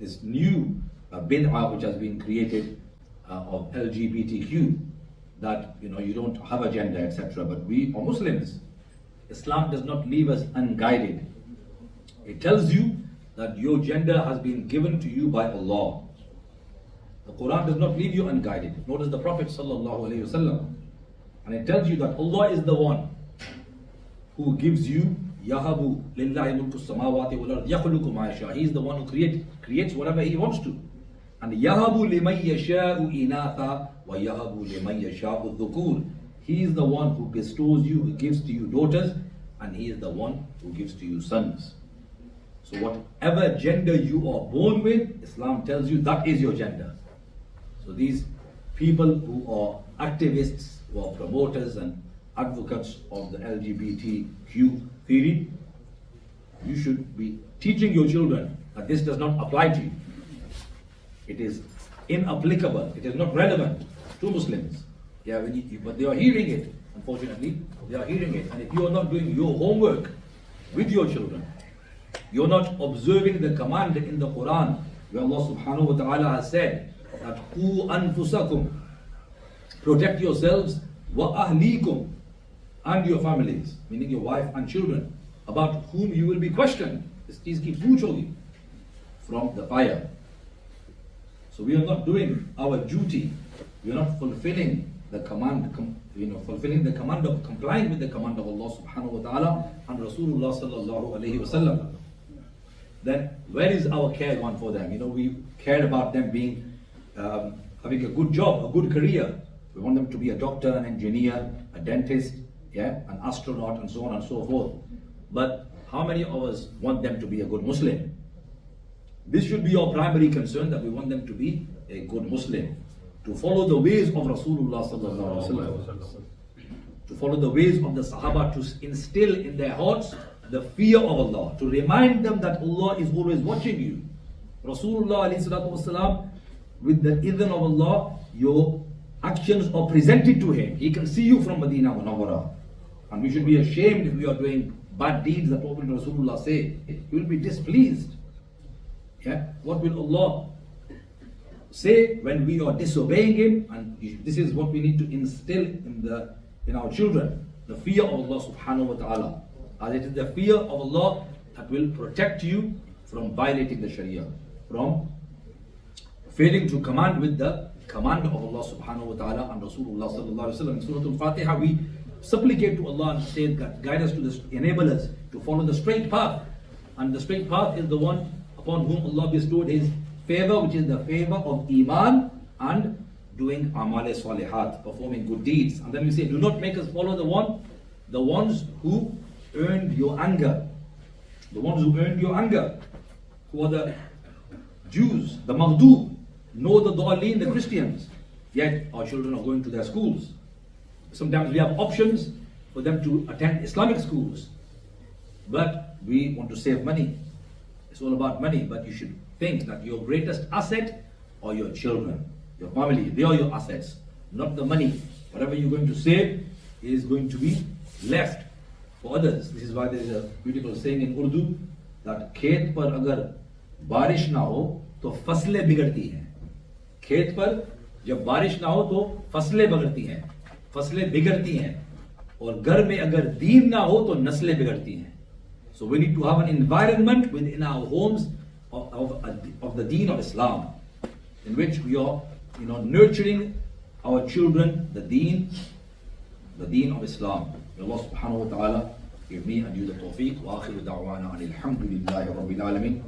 this new bid'ah which has been created of LGBTQ, that you don't have a gender, etc. But we are Muslims. Islam does not leave us unguided. It tells you that your gender has been given to you by Allah. The Quran does not leave you unguided, nor does the Prophet ﷺ. And it tells you that Allah is the one who gives you Yahabu lillahi mulku samawati wal ard yakhluqu ma yasha. He is the one who creates whatever He wants to. And Yahabu liman yasha'u inatha wa yahabu liman yasha'u dhukur. He is the one who bestows you, who gives to you daughters, and He is the one who gives to you sons. So whatever gender you are born with, Islam tells you that is your gender. So these people who are activists, who are promoters and advocates of the LGBTQ theory, you should be teaching your children that this does not apply to you. It is inapplicable. It is not relevant to Muslims. Yeah, but they are hearing it. Unfortunately, they are hearing it. And if you are not doing your homework with your children, you are not observing the command in the Quran, where Allah subhanahu wa ta'ala has said that Qu anfusakum, protect yourselves, wa ahlikum, and your families, meaning your wife and children, about whom you will be questioned. This is ki poochogi, from the fire. So we are not doing our duty. We are not fulfilling the command, fulfilling the command of complying with the command of Allah subhanahu wa ta'ala and Rasulullah sallallahu alayhi wa sallam. Then where is our care gone for them? We cared about them being, having a good job, a good career. We want them to be a doctor, an engineer, a dentist, an astronaut, and so on and so forth. But how many of us want them to be a good Muslim? This should be our primary concern, that we want them to be a good Muslim, to follow the ways of Rasulullah sallallahu alaihi wasallam, to follow the ways of the Sahaba, to instill in their hearts the fear of Allah, to remind them that Allah is always watching you. Rasulullah alayhi salatu wasalam, with the idhn of Allah, your actions are presented to Him. He can see you from Medina Munawwara. And we should be ashamed if we are doing bad deeds that Prophet Rasulullah say. He will be displeased. What will Allah say when we are disobeying Him? And this is what we need to instill in our children, the fear of Allah subhanahu wa ta'ala. As it is the fear of Allah that will protect you from violating the Sharia, from failing to command with the command of Allah subhanahu wa ta'ala and Rasulullah sallallahu alaihi wasallam. In Surah Al-Fatiha, we supplicate to Allah and say that guide us enable us to follow the straight path. And the straight path is the one upon whom Allah bestowed His favor, which is the favor of Iman and doing amale salihat, performing good deeds. And then we say, do not make us follow the ones who earned your anger. The ones who earned your anger, who are the Jews, the Maghdub, nor the Dhalin, the Christians. Yet our children are going to their schools. Sometimes we have options for them to attend Islamic schools, but we want to save money. It's all about money, but you should think that your greatest asset are your children, your family. They are your assets, not the money. Whatever you're going to save is going to be left for others. This is why there is a beautiful saying in Urdu that खेत पर अगर बारिश ना हो तो फसलें बिगड़ती हैं. खेत पर जब बारिश ना हो तो फसलें बिगड़ती हैं, और घर में अगर दीन ना हो तो नस्लें बिगड़ती हैं. So we need to have an environment within our homes of the deen of Islam, in which we are nurturing our children the deen of Islam. May Allah subhanahu wa ta'ala give me and you the tawfiq. Wa akhiru da'wana alhamdulillahi rabbil alameen.